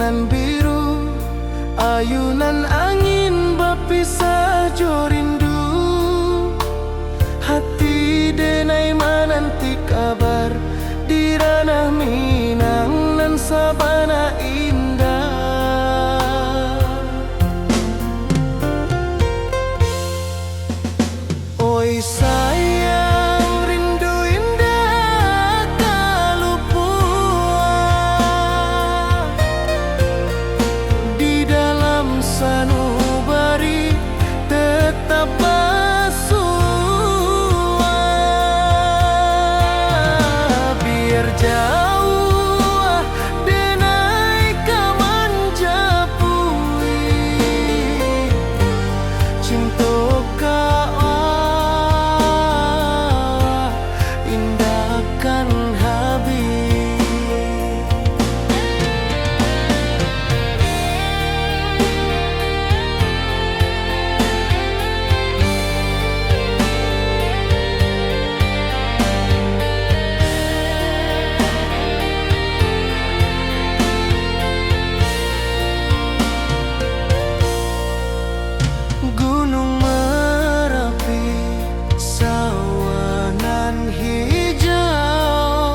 bulan biru, ayunan angin berpisah jo rindu. Hati denai menanti kabar di ranah Minang nan sabana indah. Oi sayang, rindu indah kalupua di dalam sanubari tetap bersua. Biar jauh denai kaman japui cinta indahkan habis. Gunung Merapi, sawanan hijau,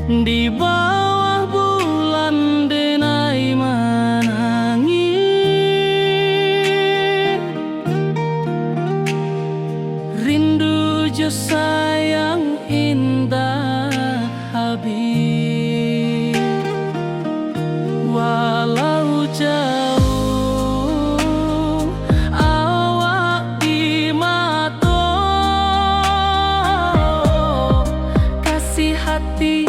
Di bawah bulan denai menangi, rindu jo sayang indah habis. Walau jauh awak di mata, kasih hati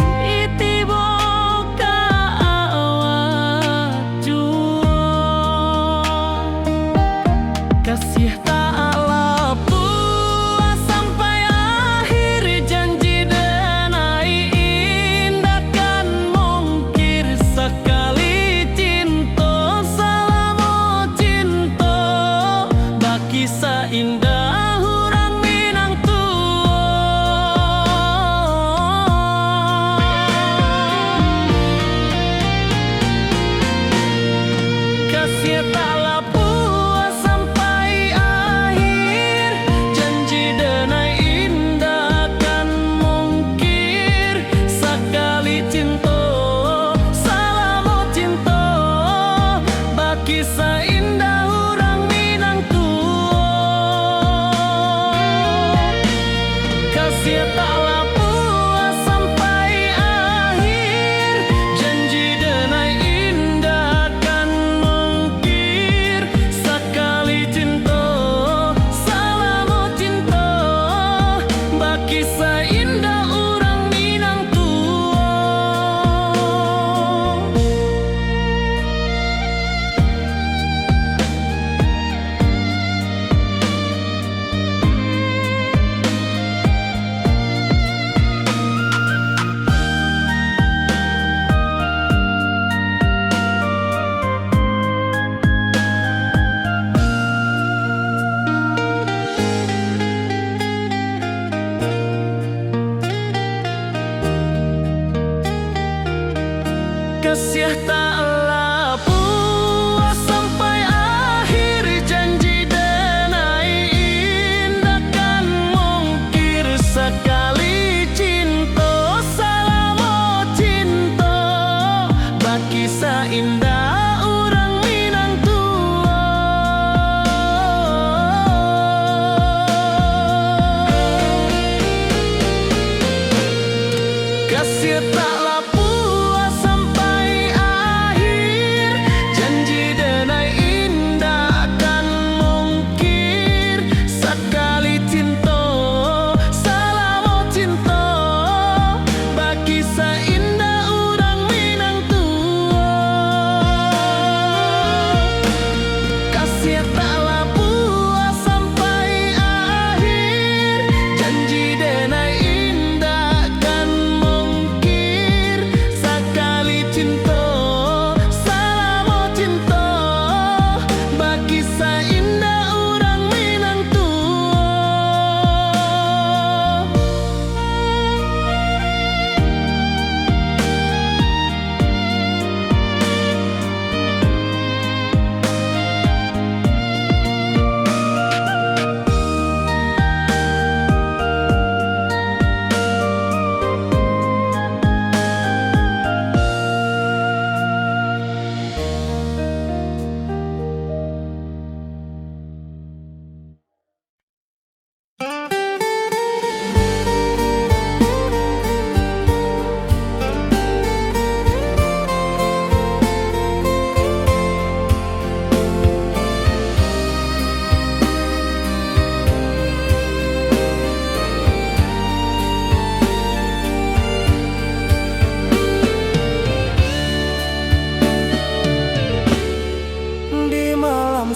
kasih taklah puas sampai akhir, janji denai indah kan mungkir sekali cinta selama cinta baki seindah hurang Minang tua. Kasih taklah kisah indah orang Minang tua. Kasih taklah puas sampai akhir, janji denai indah kan mungkir sekali cinta selama cinta baki seindah orang Minang tua. Kasih taklah puas sampai akhir, janji denai indah kan mungkir sekali cinta selama cinta baki seindah orang Minang tua. Kasih taklah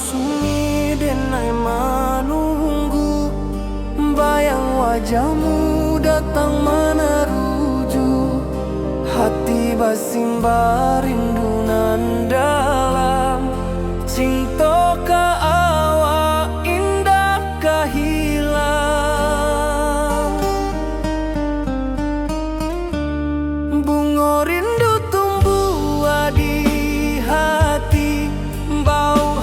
sunyi denai menunggu, bayang wajahmu datang meneruju, hati basimba rindu nan dalam, cinta ka awak indah ka hilang, bunga rindu tumbuh di hati, bau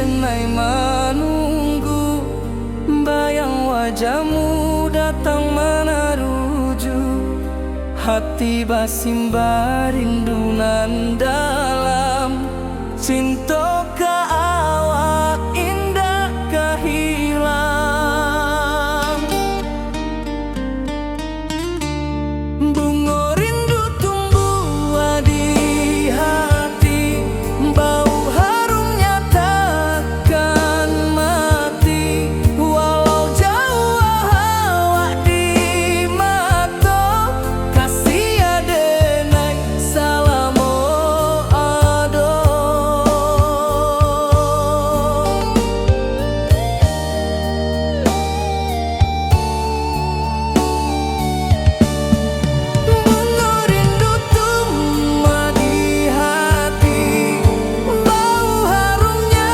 denai menunggu, bayang wajahmu datang meneruju. Hati basimba rindu nan dalam, cinta ka awak indah kehilang. Bunga rindu tumbuh di hati, bau harumnya takkan mati. Walau jauh awak di mata, kasih adenai salamo ado. Bunga rindu tumbuh di hati, bau harumnya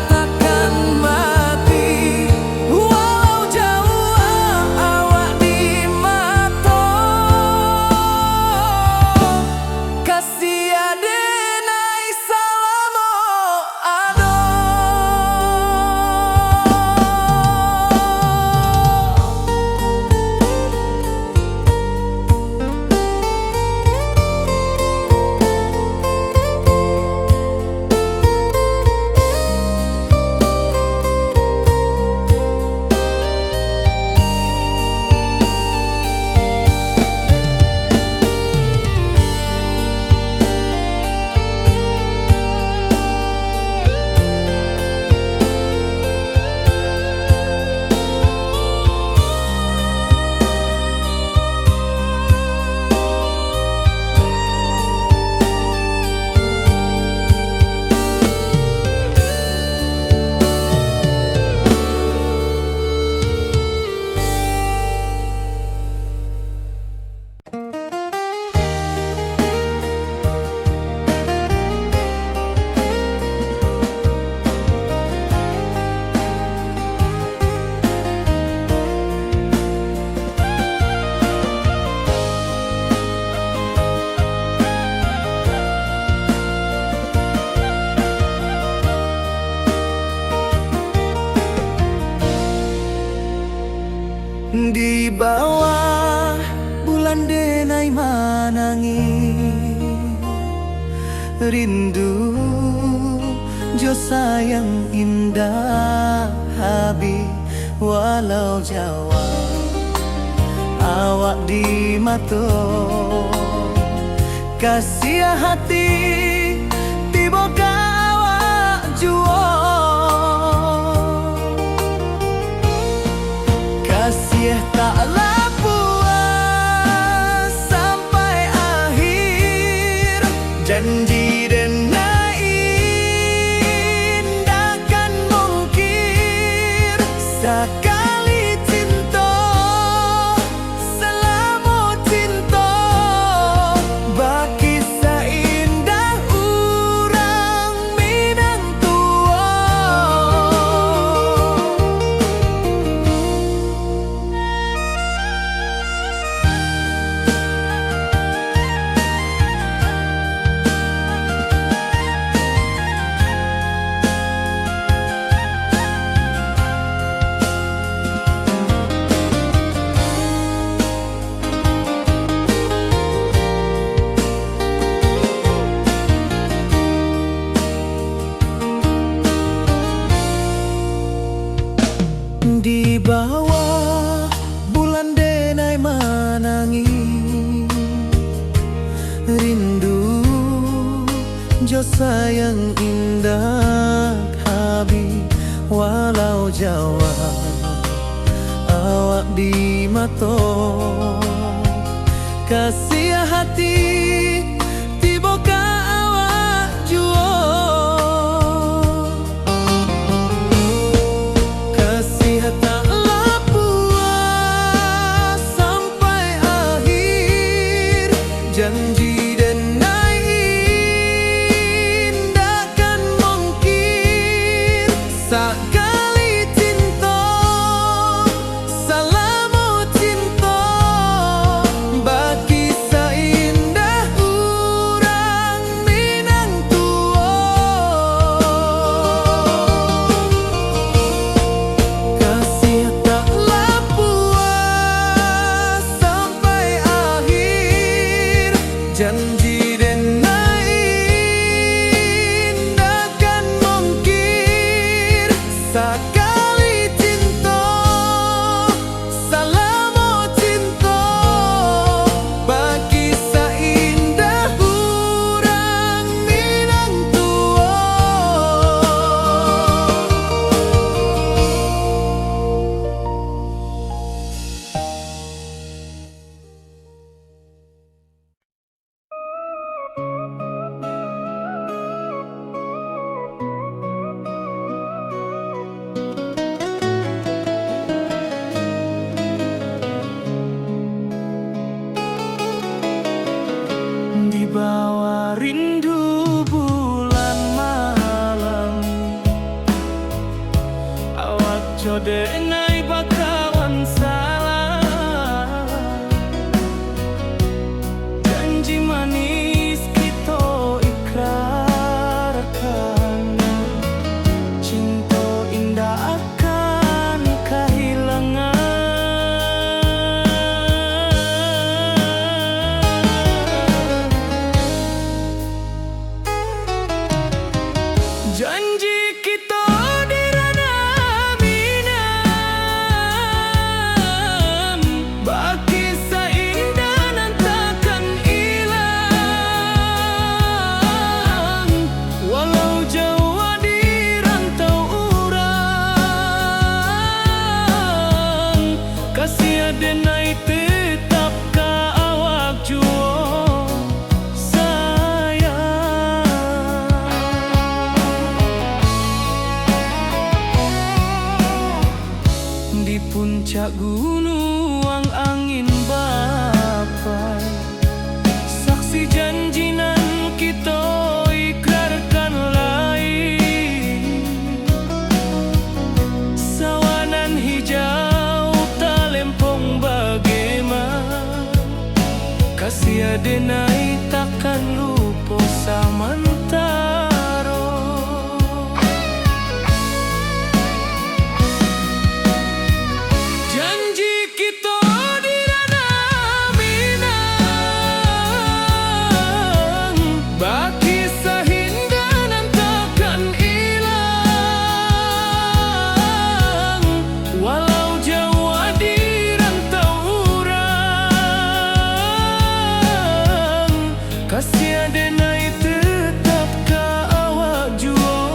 takkan mati. Walau jauh awak di mata, kasih adenai salamo ado. Di bawah bulan denai manangi, rindu jo sayang indah habi. Walau jawa awak di mata, kasih hati tiba ka awak jua. Kasih taklah puas sampai akhir, janji denai indah kan mungkir. Sekali cinta selama cinta, baki seindah urang Minang tua. Di bawah bulan denai manangi, rindu jo sayang indah habi. Walau jawa awak di mata, kasih hati tiba ka awak jua. Kasih taklah puas sampai akhir, janji denai indah kan mungkir. Sekali cinta selama cinta, baki seindah urang. Minang tua. Sakali cinta, salamo cinta, bagi saindah urang minang tua. Di bawah rindu bulan malam, awak jodengai bakawan salah. Janji manis kita ikrarkan, cinta indah akan kehilangan. Janji kita di ranah minam, bagi seindah nan takkan hilang. Walau jauh di rantau urang, kasih adenai tetap ka awak jua. Di puncak gunung angin bapai, saksi janji nan kita ikrarkan lain. Sawanan hijau talempong bagaimana, kasih adenai takkan lupa samantara. Janji kita di ranah minang, bagi sahinda nan takkan hilang. Walau jauh di rantau urang, kasih adenai tetap ka awak jua.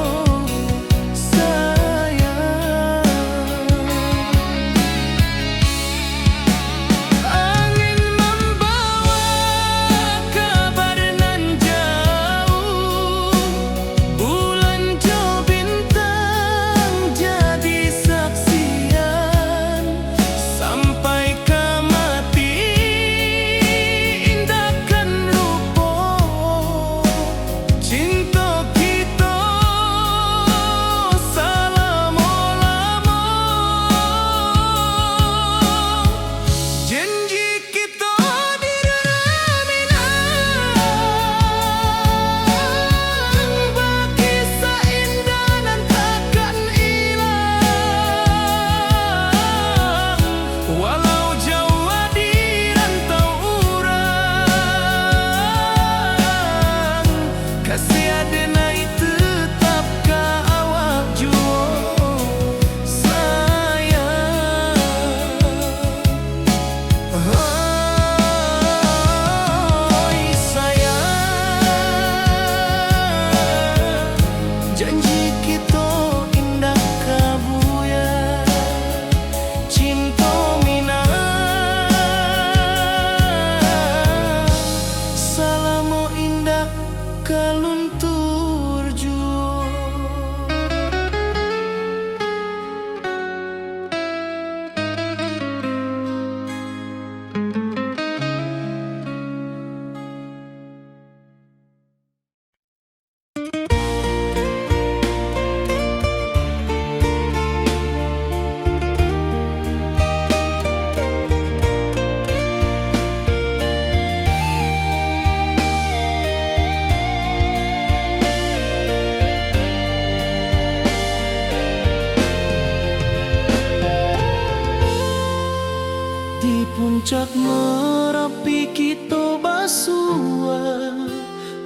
puncak Merapi kita basua,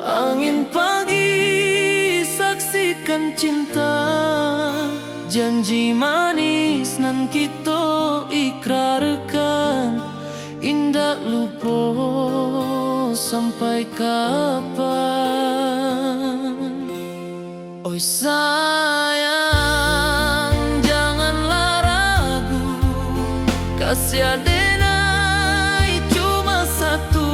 angin pagi saksikan cinta, Janji manis nan kita ikrarkan, indak lupa sampai kapan. Oi sayang, janganlah ragu, kasih adenai cuma satu.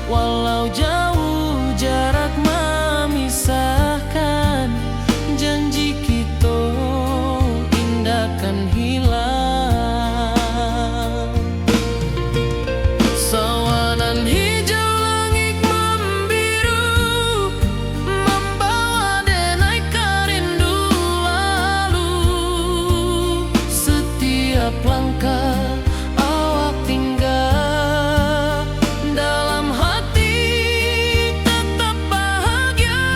Walau jauh jarak memisahkan, janji kita indah kan hilang. Sawanan hijau langit membiru, membawa denai kerindu lalu. Setiap langkah awak tinggal, dalam hati tetap bahagia.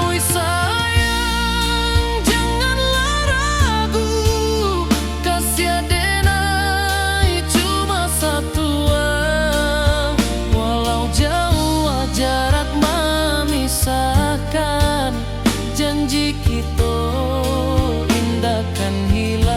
Oi sayang, janganlah ragu, kasih adenai cuma satu. Walau jauh jarak memisahkan, janji kita indah kan hilang.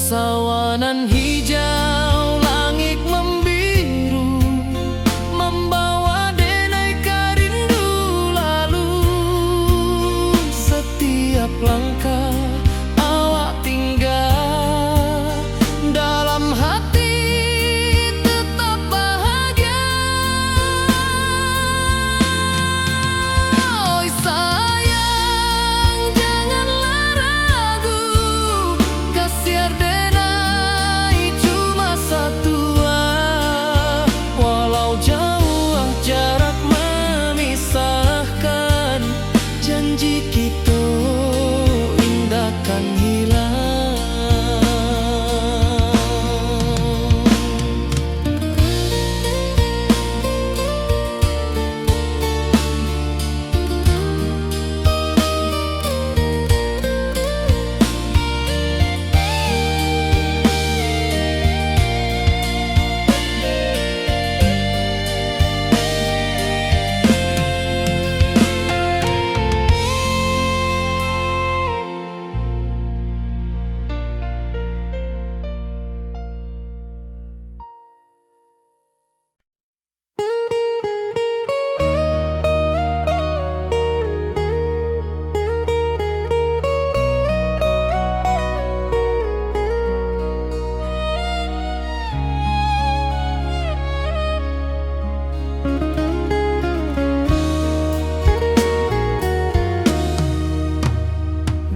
Sawanan hijau langit membiru, membawa denai kerindu lalu. Setiap langkah awak tinggal, dalam hati tetap bahagia. Oi sayang, janganlah ragu, kasih adenai cuma satu. Walau jauh jarak memisahkan, janji kita indah kan hilang.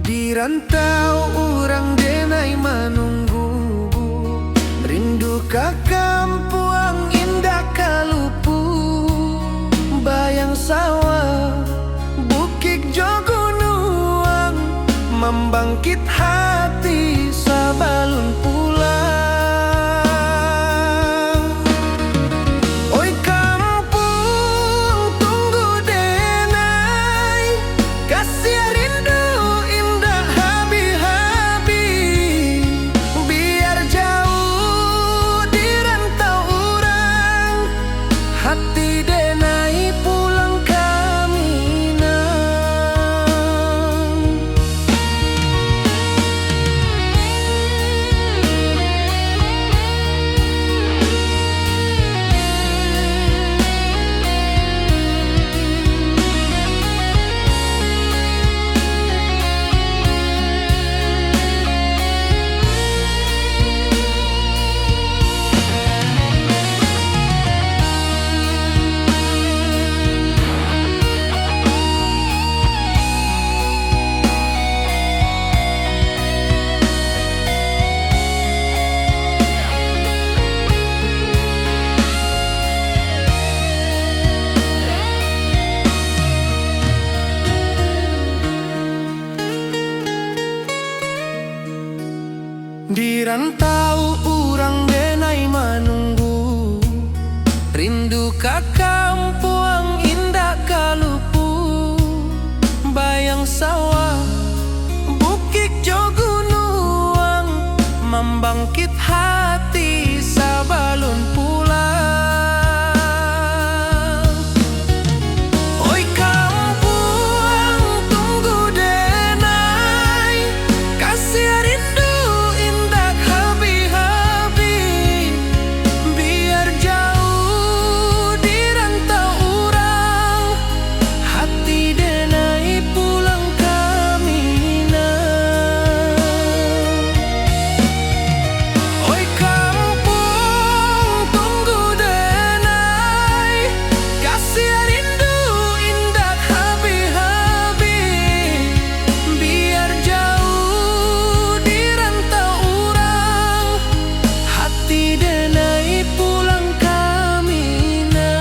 Di rantau orang denai menunggu, rindu ke kampung indah kalupu. Bayang sawah, bukit jo gunung, membangkit hati sabalun pulang. Oi kampung tunggu denai, kasih rindu indah habi-habi. Biar jauh di rantau orang, hati denai pulang ke Minang. Di rantau urang denai manunggu, rindu ka kampung indah kalupu. Bayang sawah, bukit jo gunung, membangkit hati sabalun pulang. Oi kampung tunggu denai, kasih rindu indah habi-habi. Biar jauh di rantau urang, hati denai pulang kamina. Oi kampung tunggu denai, kasih rindu indah habi-habi. Biar jauh di rantau urang, hati denai pulang kamina.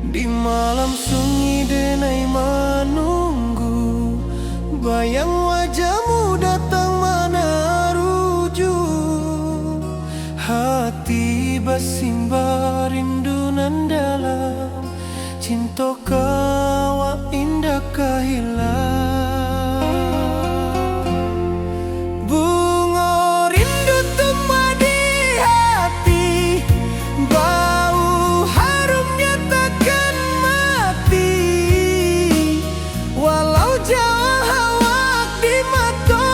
Di malam sunyi denai menunggu, bayang wajahmu datang meneruju. Hati bersimbar rindu nan dalam, cinta kawa indah kahilang. Bunga rindu tumbuh di hati, bau harumnya takkan mati. Walau jauh hawak di mata,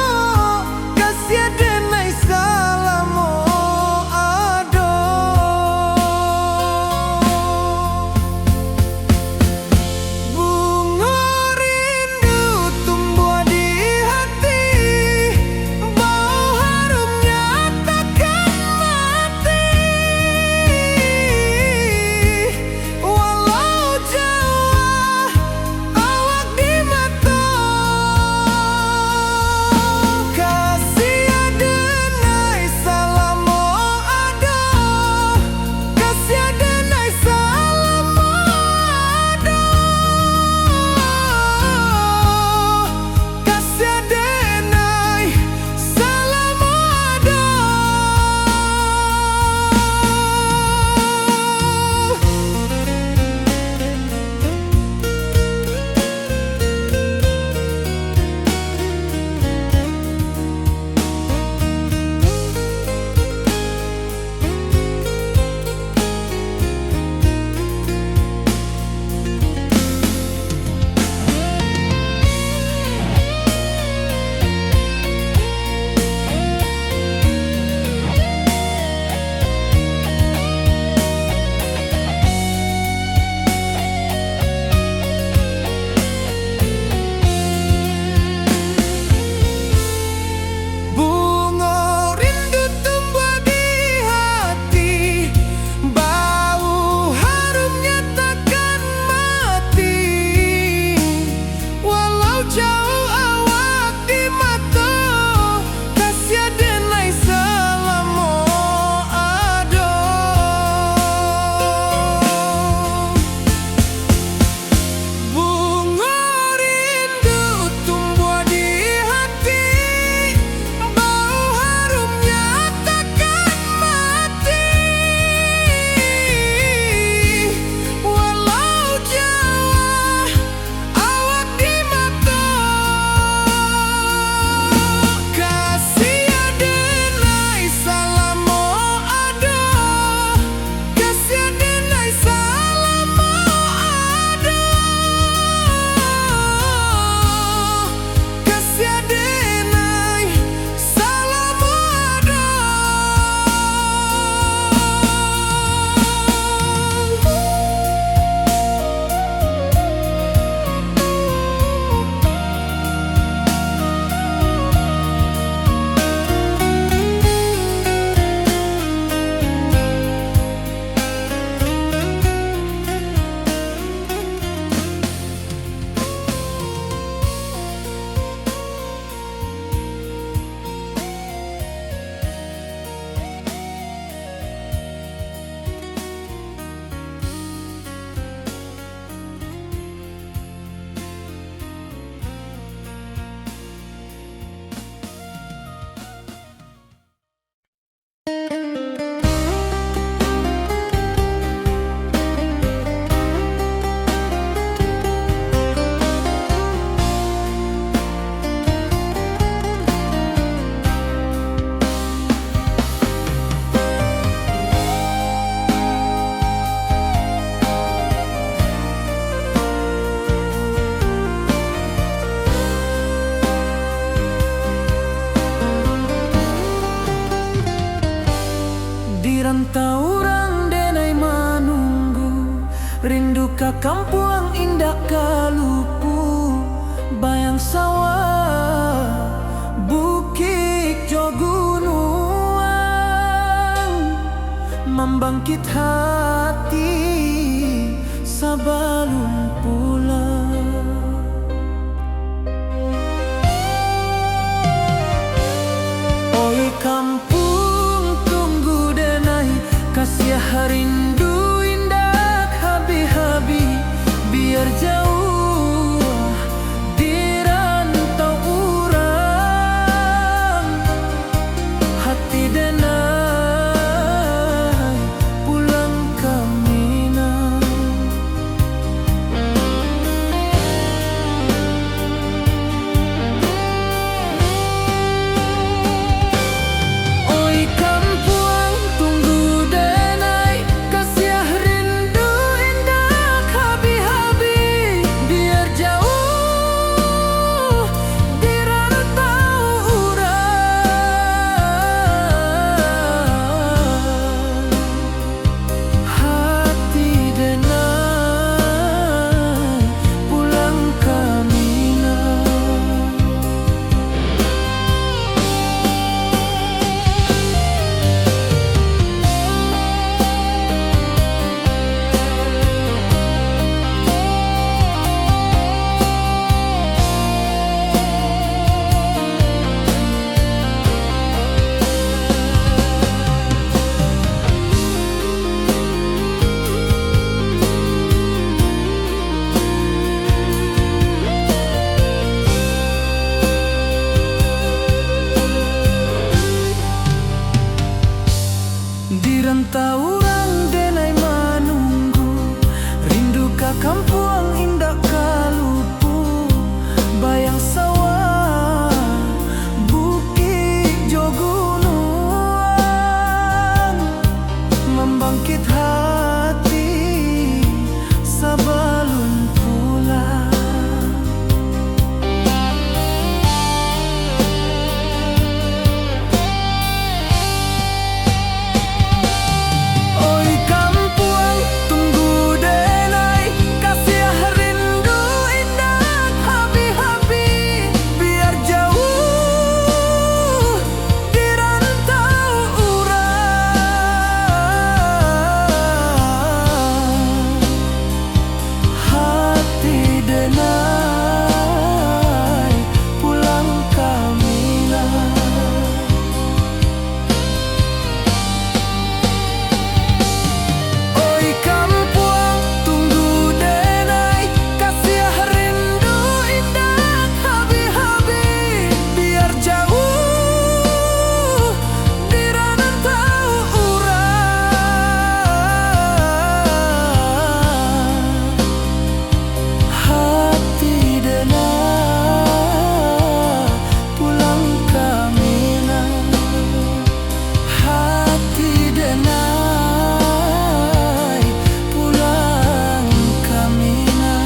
kasih denai salamo ado. rantau orang denai manunggu, rindu ka kampung indah kalupu, bayang sawah bukit jo gunung, membangkit hati sebelum pulang. Oi kampung tunggu denai, kasih rindu indah habi-habi, biar jauh di rantau urang, hati denai pulang ke Minang. Oi kampung tunggu denai, kasih rindu indah habi-habi, biar jauh di rantau urang, hati denai pulang ke Minang. Di rantau orang denai manunggu, rindu ka kampung indah kalupu, bayang sawah bukit jo gunung, membangkit hati sebelum pulang. Oi kampung tunggu denai, kasih rindu indah habi-habi, biar jauh di rantau urang, hati denai pulang ke Minang. Oi kampung tunggu denai, kasih rindu indah habi-habi, biar jauh di rantau urang, hati denai pulang ke Minang, hati denai pulang ke Minang.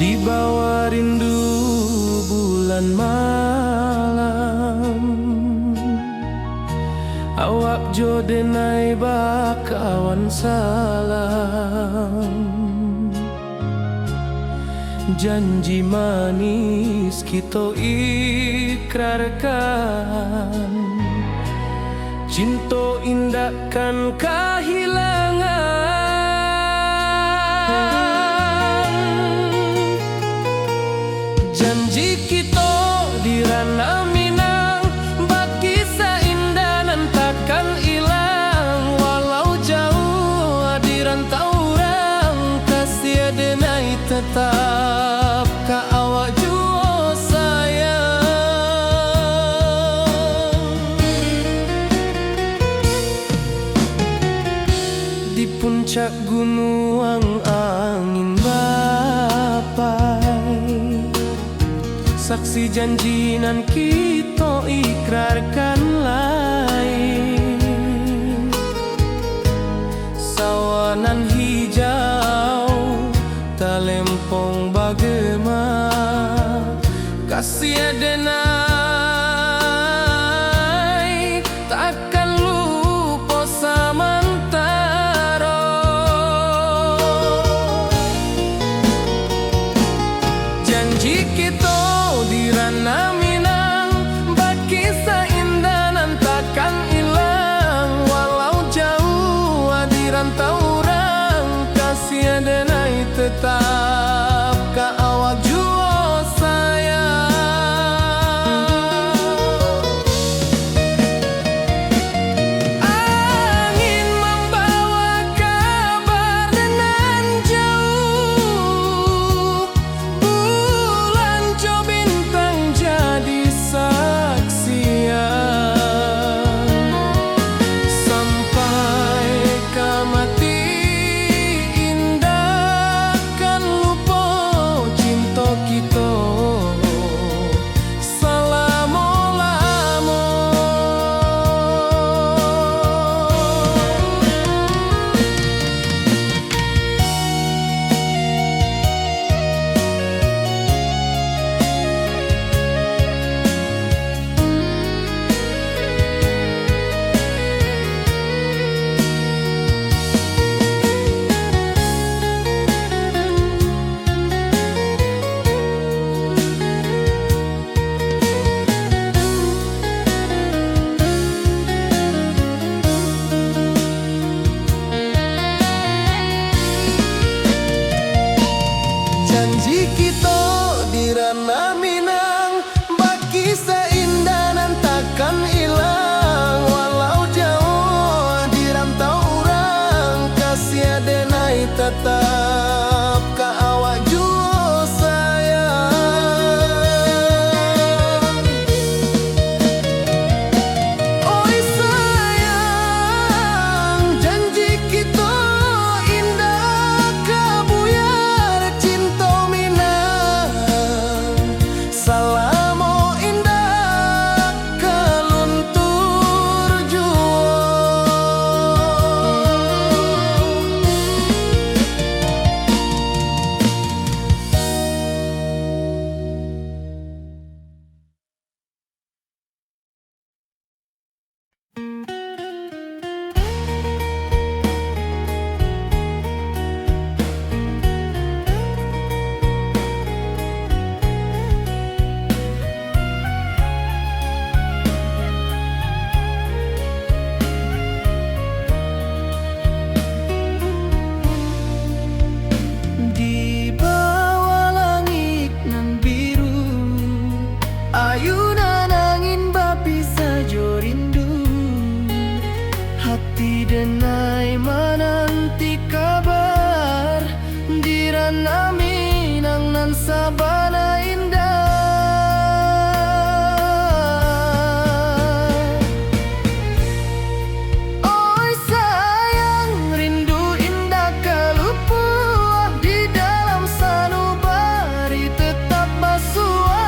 Di bawah rindu bulan malam, awak jo denai bakawan salam, janji manis kita ikrarkan, cinta indahkan kehilangan. Janji kita di ranah Minang, bakisah indah nan takkan hilang. Walau jauh di rantau orang, kasih denai tetap ka awak jua sayang. Di puncak gunung angin bapai, saksi janji nan kita ikrarkan lain. Sawanan hijau talempong bagema, kasih denai takkan lupa samantara. Janji kita di ranah Minang, bakisah indah nan takkan hilang. Walau jauh di rantau orang, kasih denai tetap ka awak jua sayang. Angin membawa kabar nan jauh, bulan jo bintang jadi saksian. Sampai ke mati indah kan lupa cinta kita selama-lama. Janji kita di ranah Minang, bakisah indah nan takkan hilang. Walau jauh di rantau orang, kasih denai tetap ka awak jua sayang. Oi sayang, janji kita indah kabuyar cinta Minang. Salamo indah keluntur jua. Di bawah langit nan biru, ayunan angin bapisa jo rindu. Hati denai menanti kabar, di ranah Minang nan sabana indah. Oi sayang, rindu indah kalupua, di dalam sanubari tetap basua.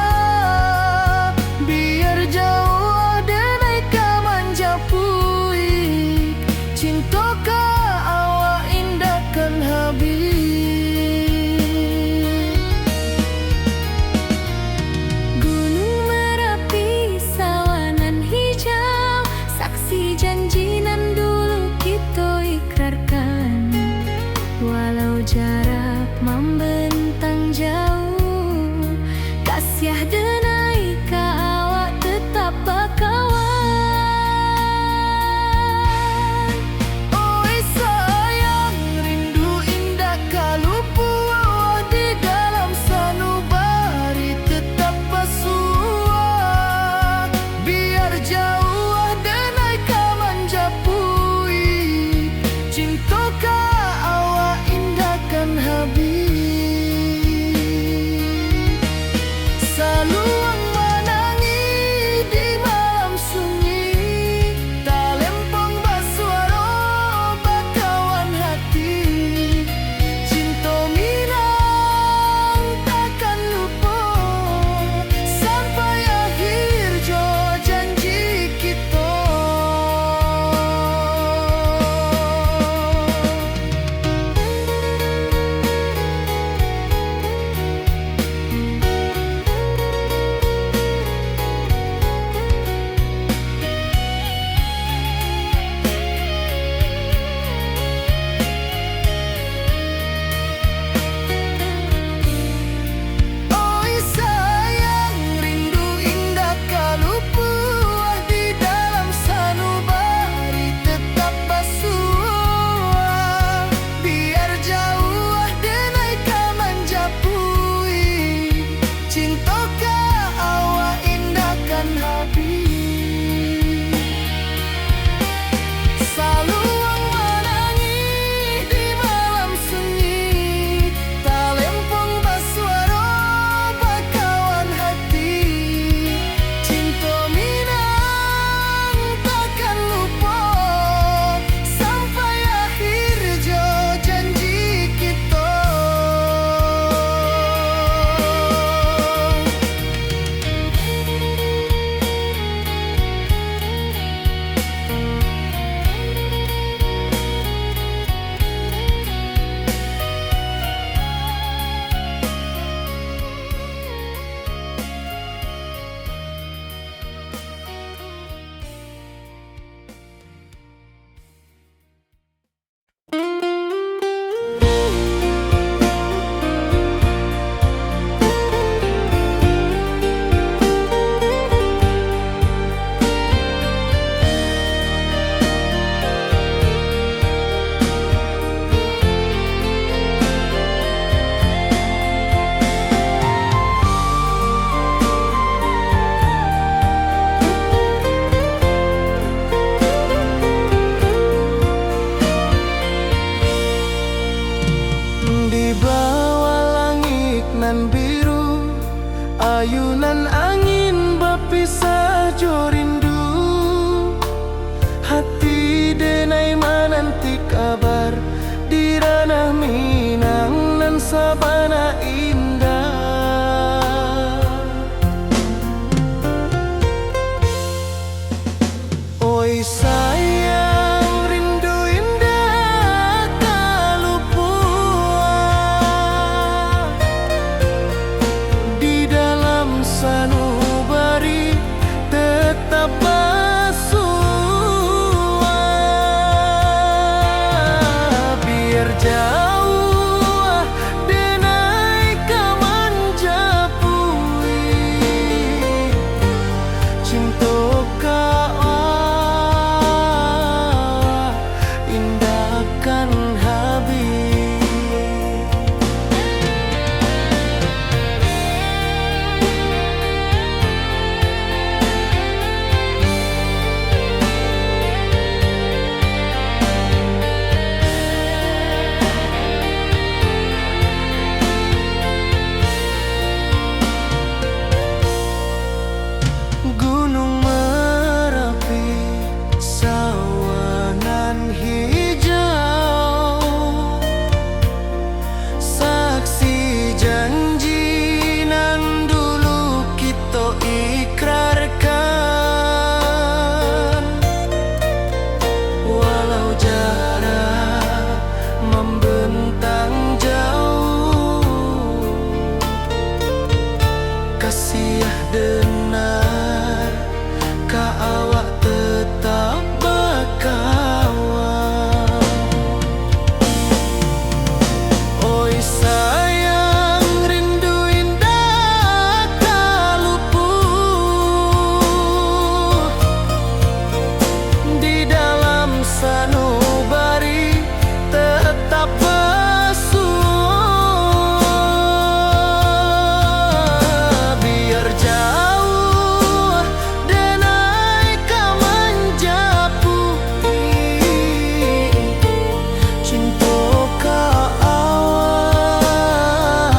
Biar jauh denai ka manjapui, cinta ka awak indah kan habis. membentang jauh, kasih denai ka awak sayang, rindu indah kalupua di dalam sanubari tetap bersua. Biar jauh denai kamanjapui cinta indahkan habis. Gunung Merapi, sawanan hijau, saksi janji nan dulu kita ikrarkan. Walau jarak membentang jauh, kasih denar ka awak tetap berkawan. Oi sayang, rindu indah kaluput di dalam sanubari tetap bersua. Biar jauh denai kamanjapui cinta ka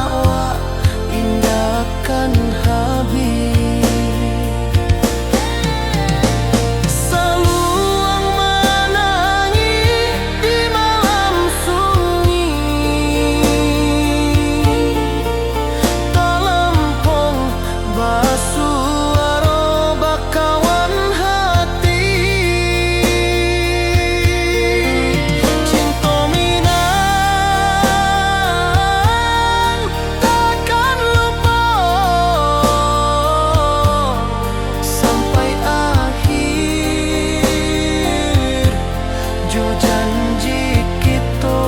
awak indahkan habis. Saluang menangis di malam sunyi, talempong basuara bakawan hati. Cinta Minang takkan lupa sampai akhir jo janji kita.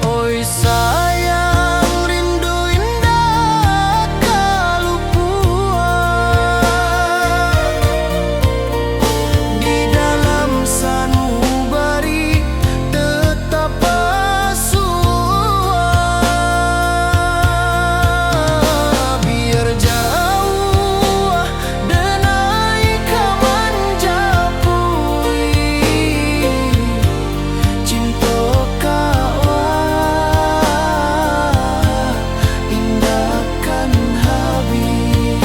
Oi sayang, rindu indah kalupua di dalam sanubari tetap bersua. Biar jauh denai kamanjapui cinta ka indahkan habis.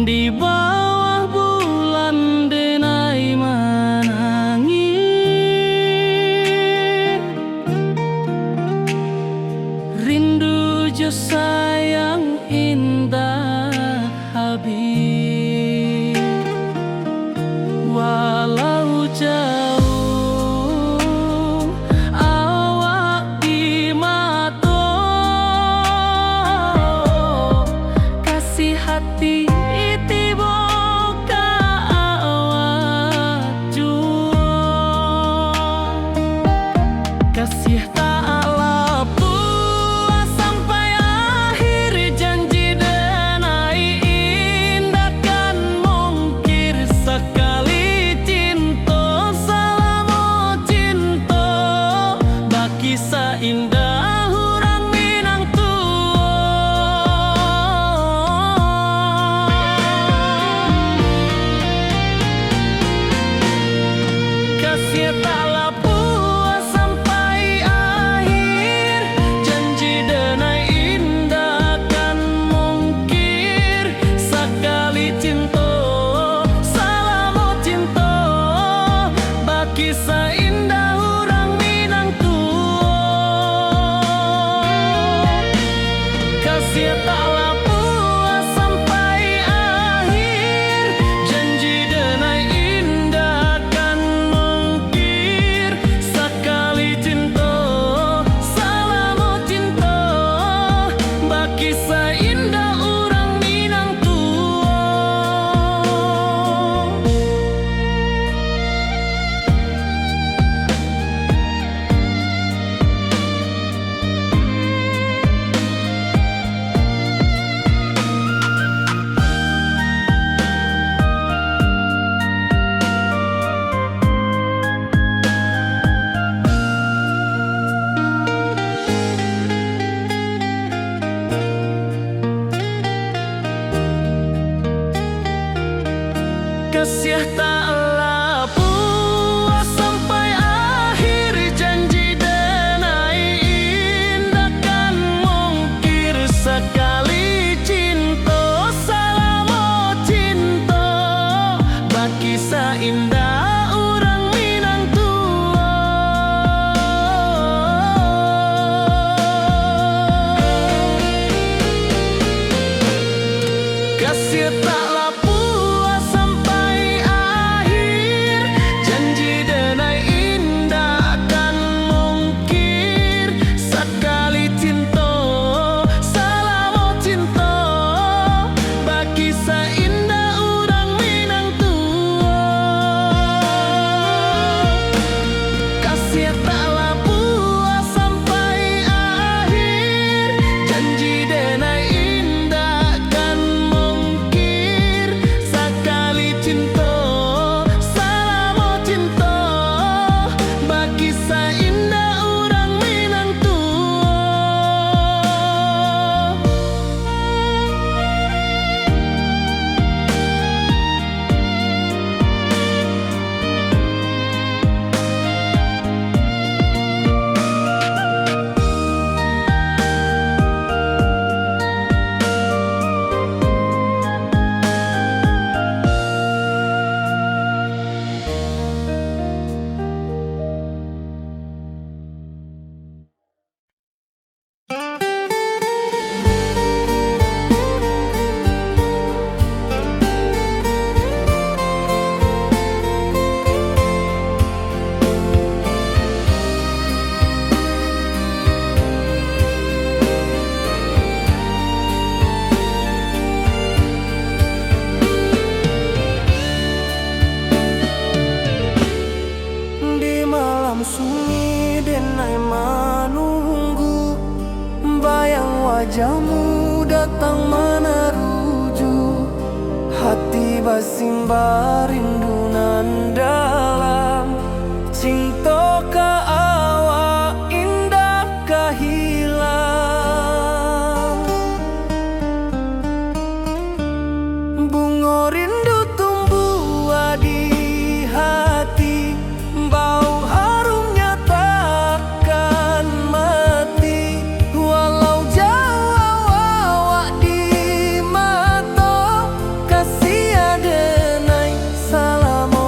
Di bawah bulan denai menangis, Kasih taklah puas sampai akhir, janji denai indah kan mungkir. Sekali cinta selama cinta, baki seindah urang Minang tua. Kasih taklah puas sampai akhir, janji denai indah kan mungkir. Sekali cinta selama cinta, baki seindah urang Minang tua. Kasih taklah puas sampai akhir, janji denai indah kan mungkir. Sekali cinta selama cinta, baki seindah urang Minang tua. Kasih taklah puas sampai akhir, janji denai indah kan mungkir. Sekali cinta selama cinta, baki seindah urang Minang tua. Kasih taklah puas sampai akhir, janji denai indah kan mungkir. Sekali cinta selama cinta, baki seindah urang Minang tua. Kasih taklah puas sampai akhir, janji denai indah kan mungkir. Sekali cinta selama cinta, baki seindah urang Minang tua. Di malam sunyi denai menunggu, bayang wajahmu datang meneruju. Hati basimba rindu nan dalam, cinta ka awak indah ka hilang. Bunga rindu tumbuh di hati, bau harumnya takkan mati. Walau jauh awak di mata, kasih adenai selama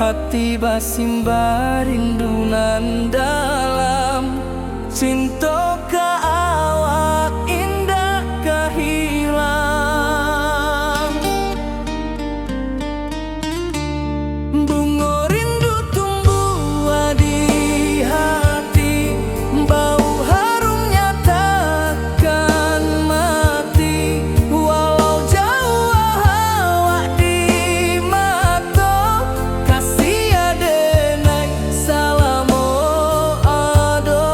hati basimba rindunan dalam cinta ka awak indah kehilang. Bunga rindu tumbuh di hati, bau harumnya takkan mati. Walau jauh awak di mata, kasih adenai salamo ado.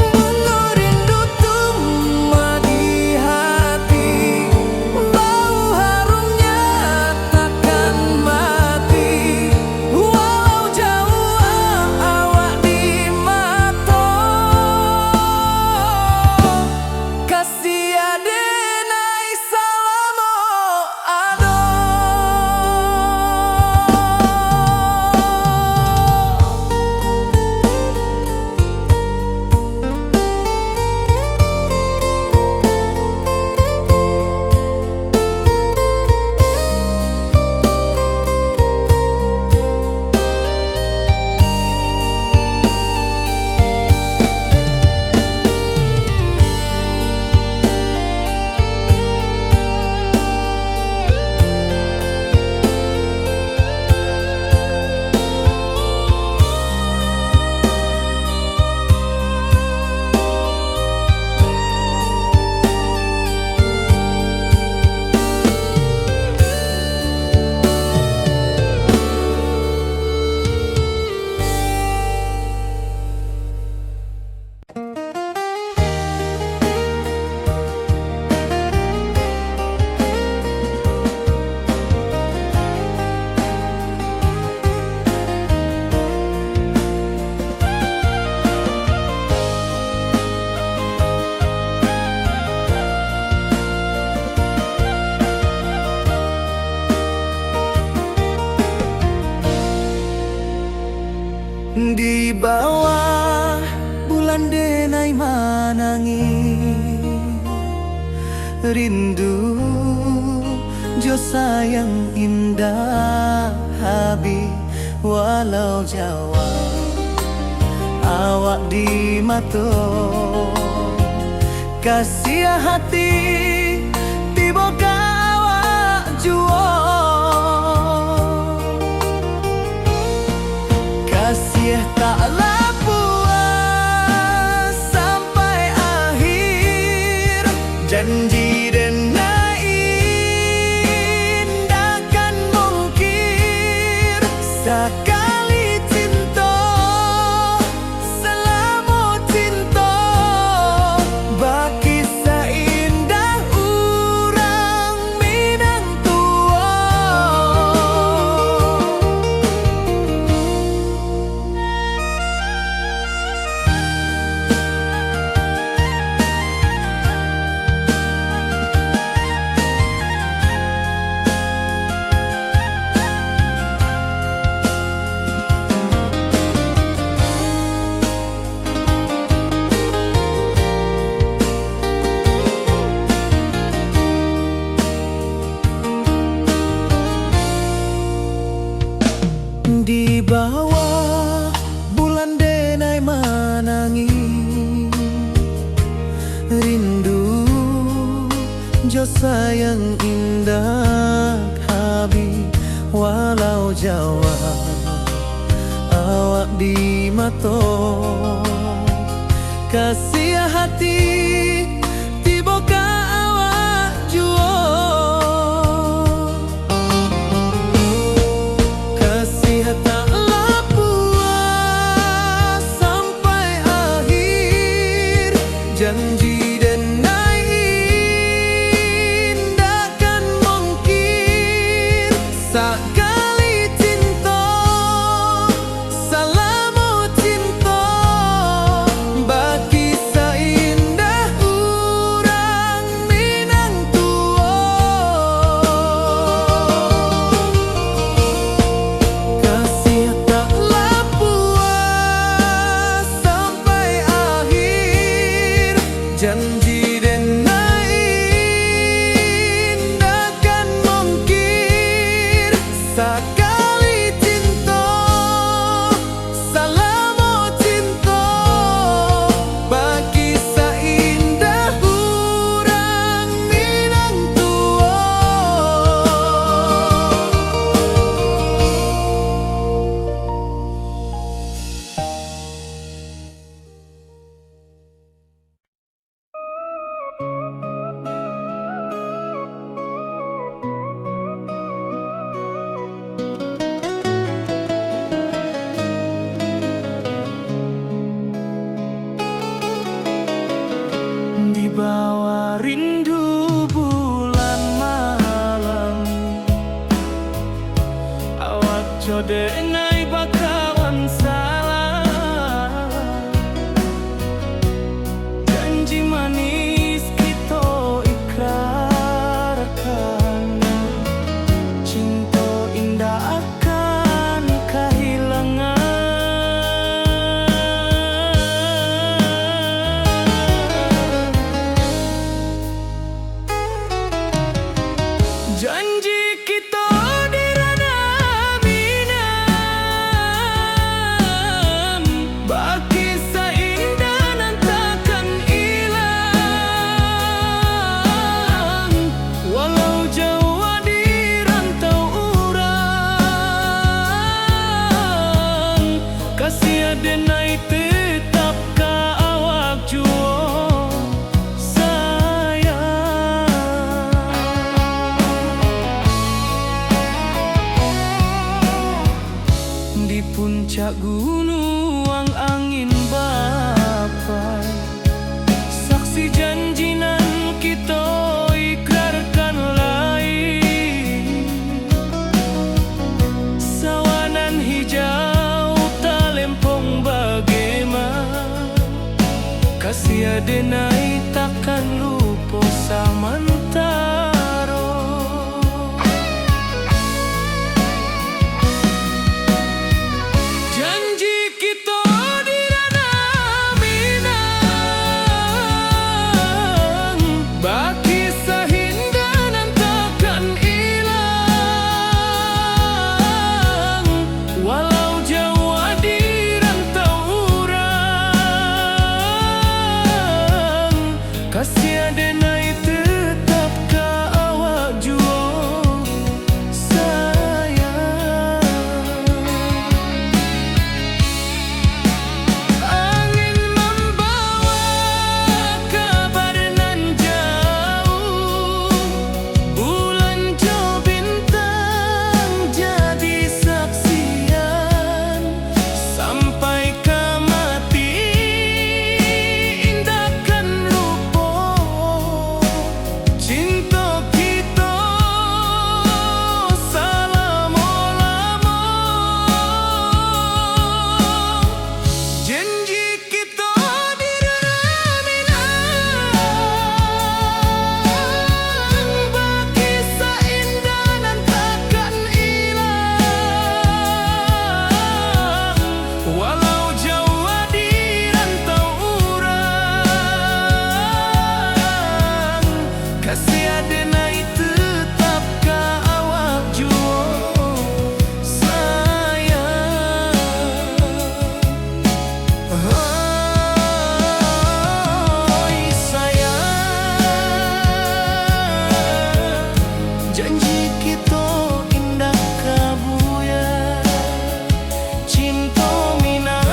Bunga rindu tumbuh di hati, bau harumnya takkan mati. Walau jauh awak di mata, kasih adenai salamo ado. Di bawah bulan denai manangi, rindu jo sayang indah habi. Walau jawa awak di mato, kasih hati tiba ka awak juo. Kasih taklah puas sampai akhir, janji denai indah mungkir. Sekali cinta selama cinta, baki seindah urang minang tua. Di bawah bulan denai manangi, rindu jo sayang indah habi. Walau jawa awak di mato, kasih hati tiba ka awak juo. Kasih taklah puas sampai akhir, janji denai indah kan mungkir. Sekali cinta selama cinta, baki seindah rindu bulan malam. Awak jodenai bakawan salah. Janji manis kita ikrarkan. Cinta indah akan kehilangan. Janji kita di ranah minam, bagi seindah nan takkan hilang. Walau jauh di rantau urang, kasih adenai tetap ka awak juo sayang. Di puncak gunung angin bapai, saksi janji nan kita ikrarkan lain. Sawanan hijau talempong bagaimana, kasih adenai takkan lupa samantara. Janji kita di ranah minang, bagi sahinda nan takkan hilang. Walau jauh di rantau urang, kasih adenai tetap ka awak juo sayang. Angin membawa kabar nan jauh, bulan jo bintang jadi saksian. Sampai ke mati indahkan lupa cinta kita selama-lama. Janji kita di ranah minang, bagi seindah nan takkan hilang. Walau jauh di rantau urang, kasih adenai tetap ka awak juo sayang. Oi sayang, janji kita indah kabuya. Cinta minang,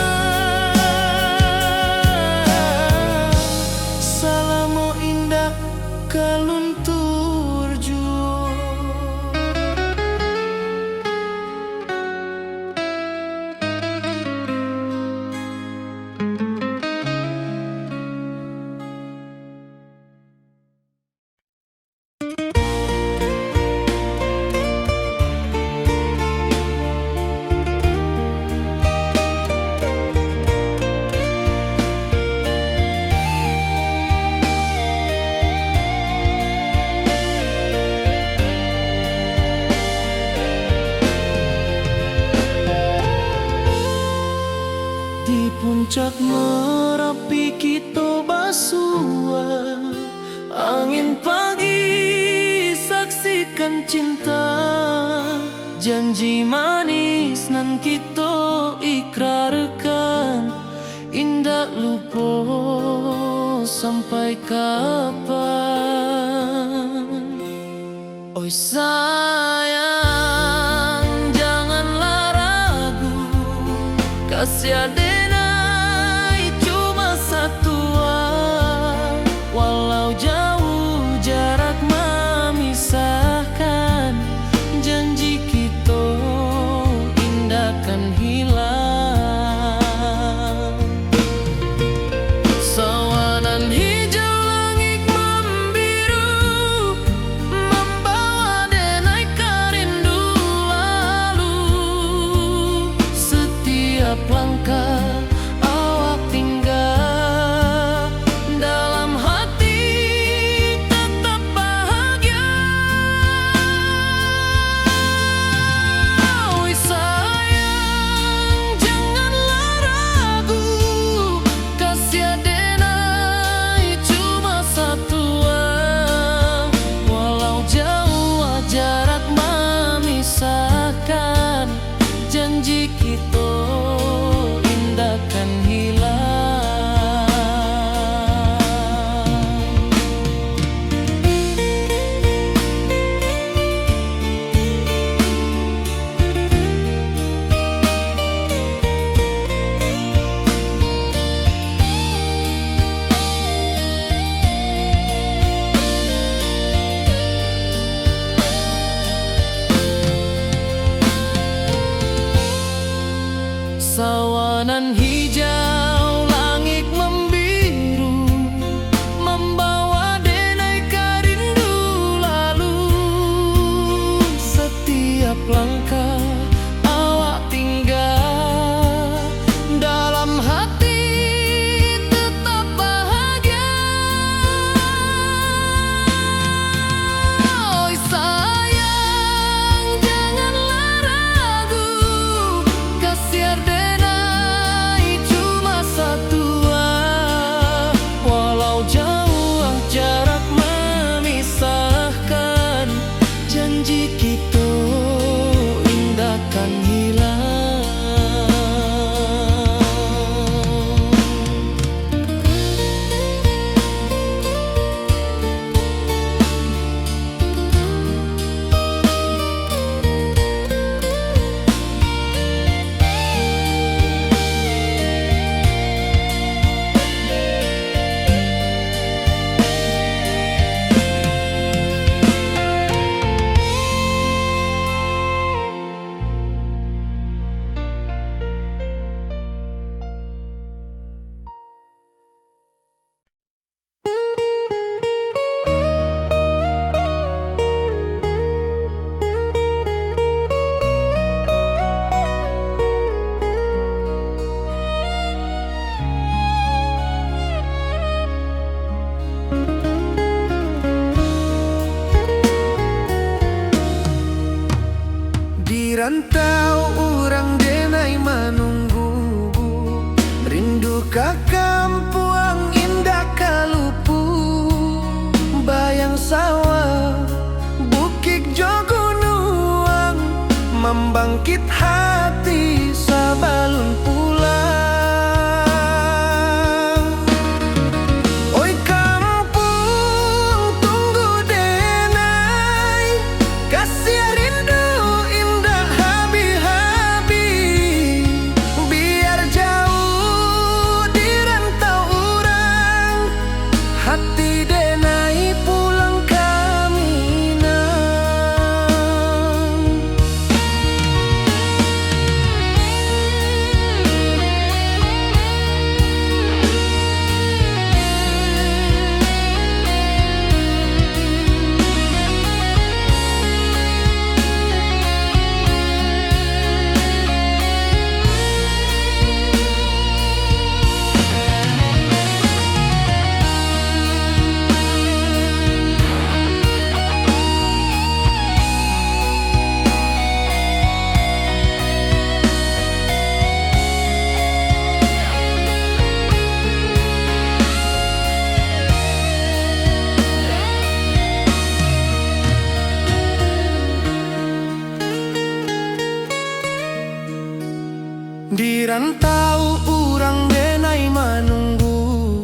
salamo indah kaluntur juo. Di puncak Merapi kita basua, angin pagi saksikan cinta. Janji manis nan kita ikrarkan, indah lupa sampai kapan. Oi sayang, janganlah ragu, kasih adenai cuma satu. Walau jauh jarak memisahkan, janji kita indahkan hilang. Sawanan hijau langit membiru, Hutan hijau, langit membiru, membawa denai rindu lalu. Setiap langkah awak tinggal, dalam hati tetap bahagia. Oi sayang, janganlah ragu, kasih denai cuma satu. Walau jauh jarak memisahkan, janji kita indahkan hilang. Di rantau orang denai menunggu, rindu ke kampung indah kalupu. Bayang sawah, bukit jo gunung, membangkit hati sabalun pulang. Oi kampung tunggu denai, kasih rindu indah habi-habi. Biar jauh di rantau orang, hati denai pulang ke Minang. Di rantau orang denai menunggu,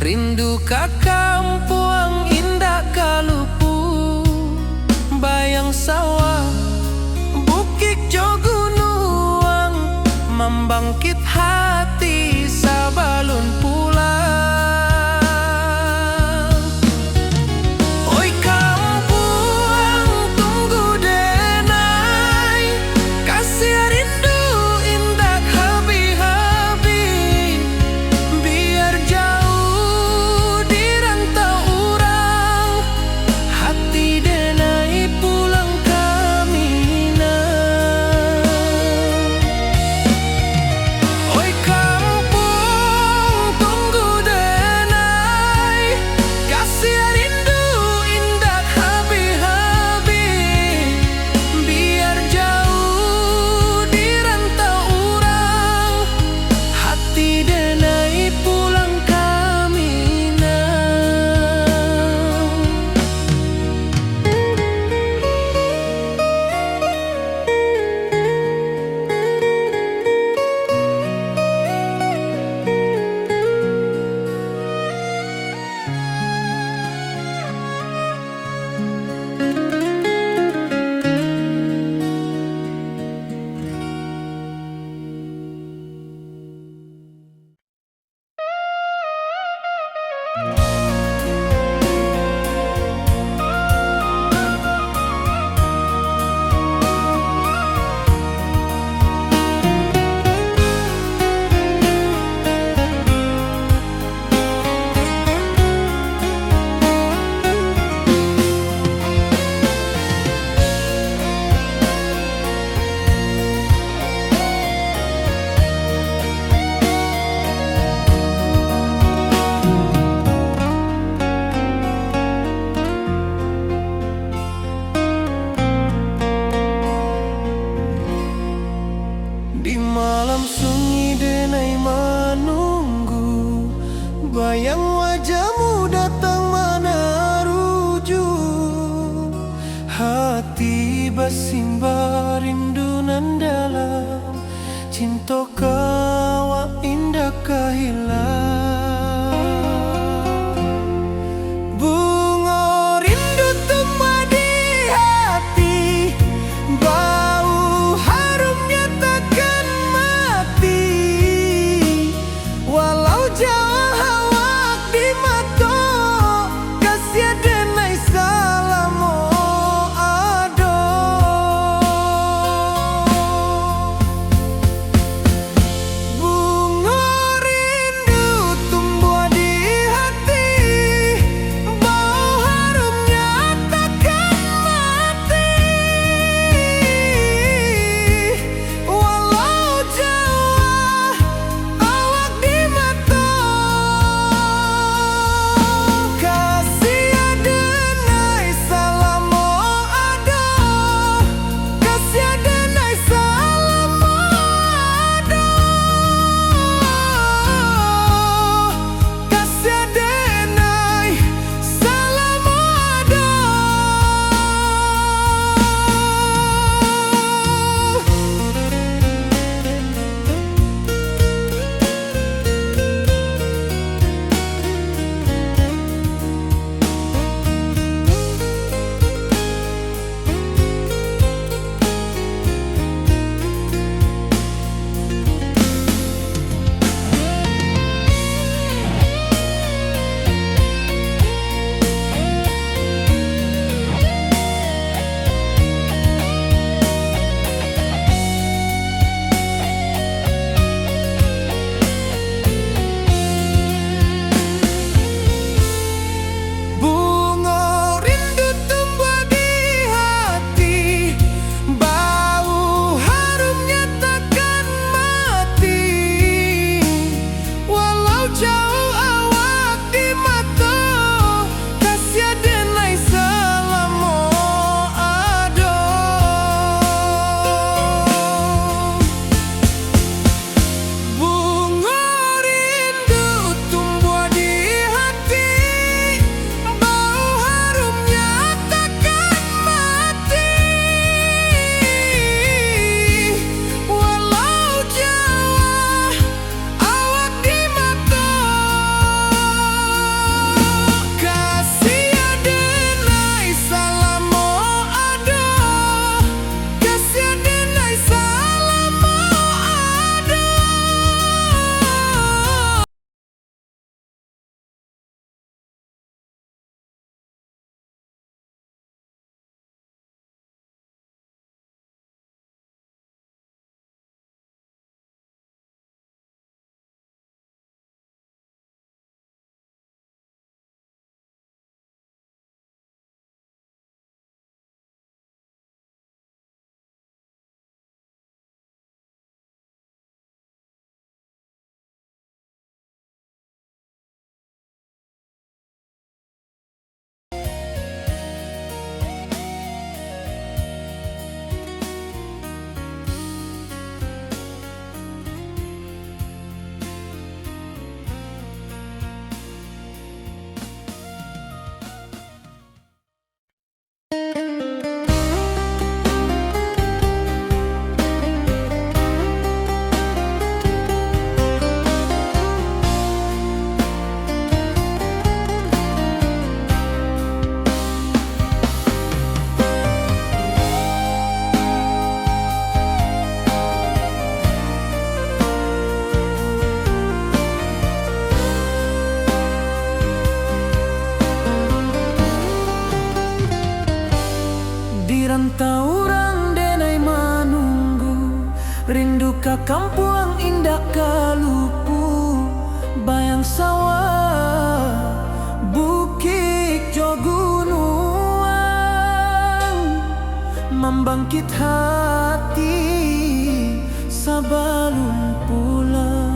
rindu ke kampung indah kalupu. Bayang sawah, bukit jo gunung, membangkit hati sabalun pulang. Oi kampung tunggu denai, kasih rindu indah habi-habi. Biar jauh di rantau orang, hati denai pulang ke Minang. basimba rindu nan dalam, cinta kawa indah kahilang. Bunga rindu tumbuh di hati, bau harumnya takkan mati. Walau jauh awak di mata, kasih denai salamo ado. Bunga rindu tumbuh di hati, bau harumnya takkan mati. Walau jauh awak di mata, kasih denai salamo ado, kasih denai salamo ado, kasih denai salamo ado. Bunga rindu tumbuh di hati, bau harumnya takkan mati. Walau jauh awak di mata, kasih denai salamo ado. Bunga rindu tumbuh di hati, bau harumnya takkan mati. Walau jauh awak di mata, kasih denai salamo ado, kasih denai salamo ado. Di rantau orang denai manunggu, rindu ka kampung indah kalupu, bayang sawah bukit jo gunung, membangkit hati sabalun pulang.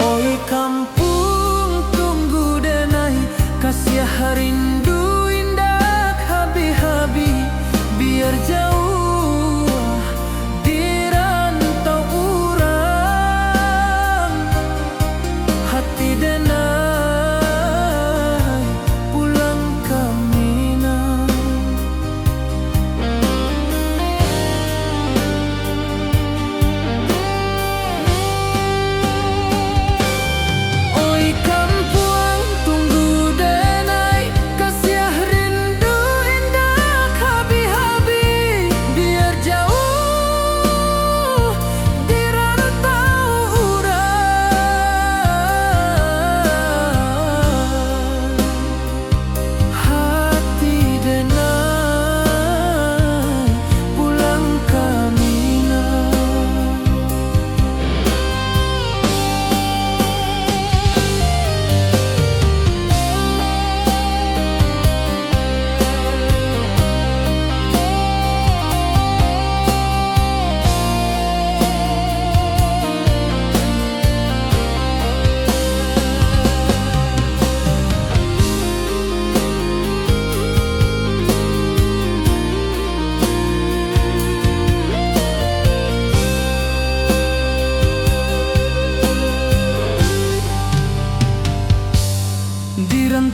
Oi kampung tunggu denai, kasih rindu indah habi-habi, biar jauh di rantau urang, hati denai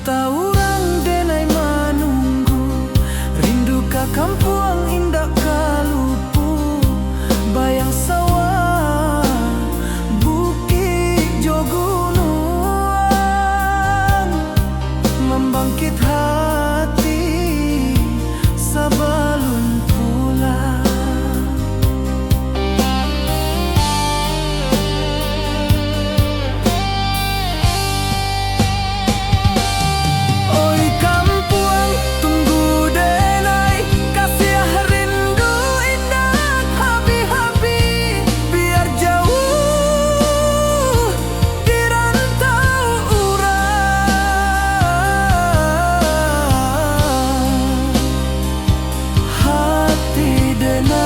taurang denai manunggu, rindu ka kampung indah kalupu, bayang sawah bukit jo gunung, membangkit hati sabalun pulang. Oi kampung tunggu denai, kasih rindu indah habi-habi, biar jauh di rantau urang. Hati denai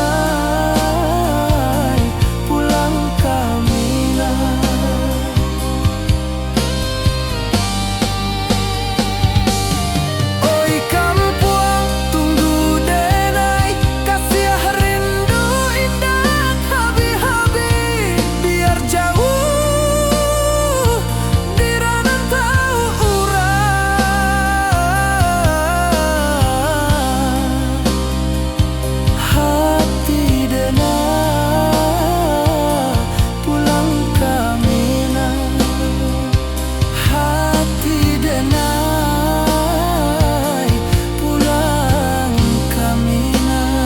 pulang kamilah. Oi kampung tunggu denai, kasih rindu indah habi-habi, biar jauh di rantau urang. Hati denai pulang kamilah. Hati denai pulang kamilah.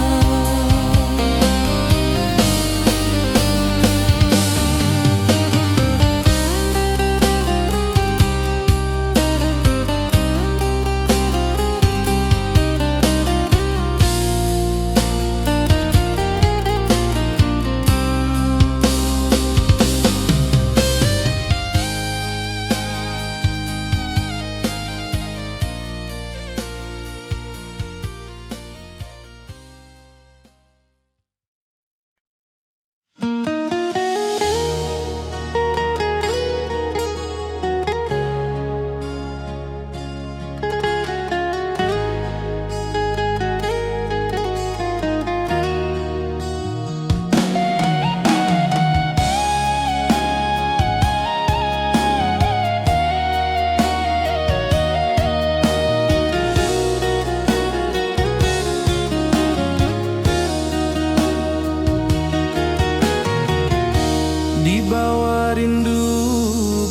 Di bawah rindu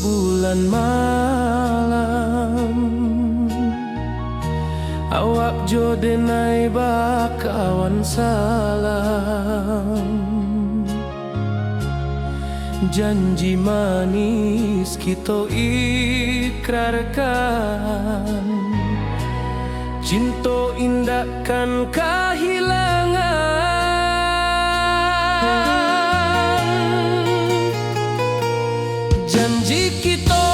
bulan malam, awak jo denai bakawan salam. Janji manis kita ikrarkan, cinta indahkan kehilangan. Janji kita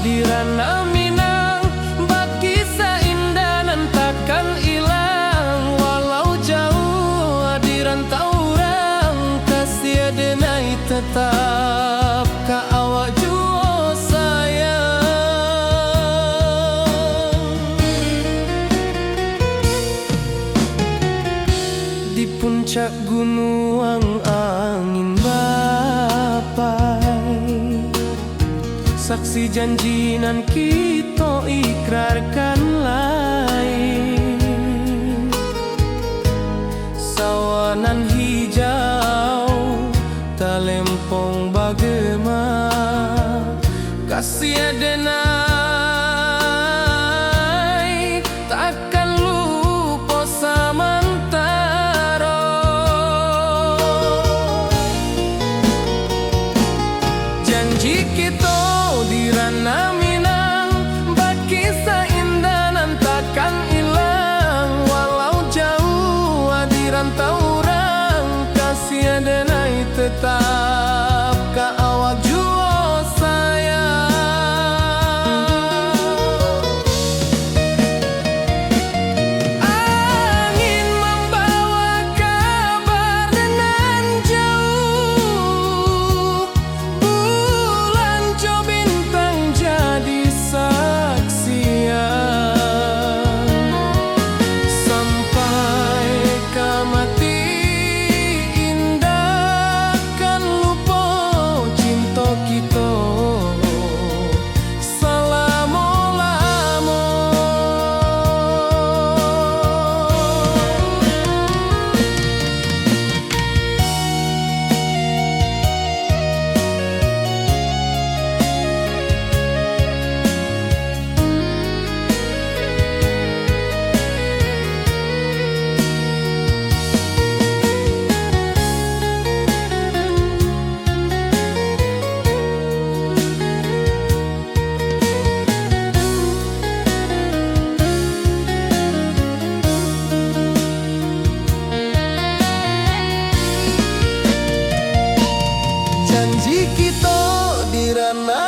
di ranah Minang, bakisah indah nan takkan hilang. Walau jauh di rantau urang, kasih denai tetap ka awak jua sayang. Di puncak gunung angin bapai, saksi janji nan kita ikrarkan lain. Sawanan hijau talempong bagema, kasih denai takkan lupa samantara. Janji kita di ranah Minang, bakisah indah nan takkan hilang. Walau jauh di rantau urang, kasih denai tetap ka awak jua sayang.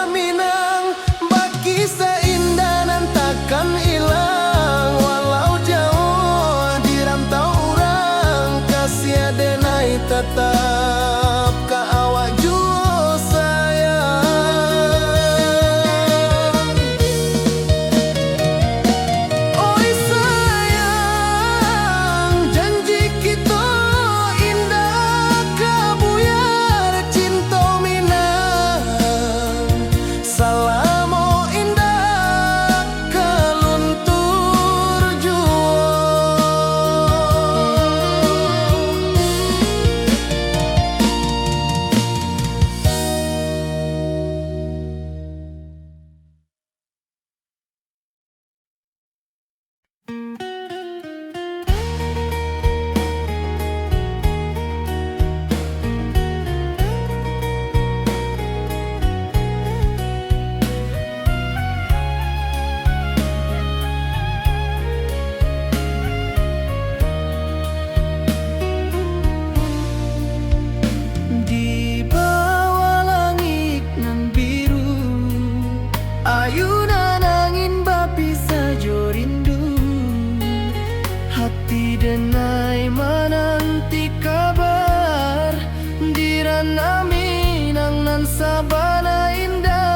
Minang, bagi seindah nan takkan hilang. Walau jauh di rantau urang, kasih denai tetap ka awak jua sayang. Oi sayang, janji kita indah kabuyar cinta Minang. Salamo indah kaluntur jua. Di bawah langit nan biru, ayunan angin bapi sajo rindu. Hati denai menanti kabar, di ranah Minang nan sabana indah.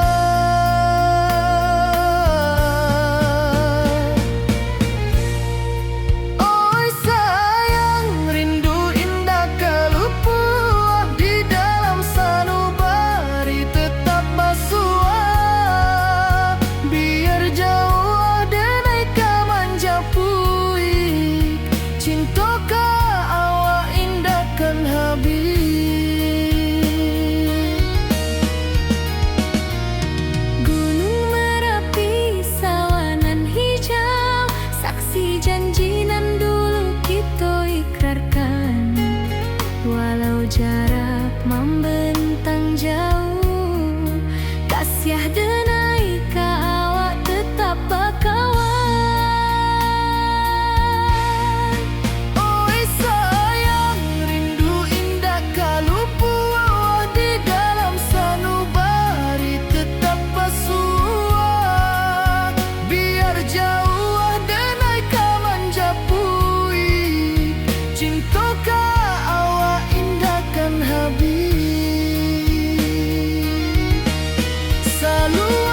Oi sayang, rindu indah kalupuah di dalam sanubari tetap basuah. Biar jauh denai ka manjapui, cinta ka awak indah kan habis. Gunung Merapi, sawanan hijau, saksi janji nan dulu kita ikrarkan. Walau jarak membentang jauh, kasih denai ka awak tetap bakawan. Oi sayang, rindu indah kalupuah di dalam sanubari tetap basuah. Biar jauh denai ka manjapui, cinta ka awak indah kan habis. Selalu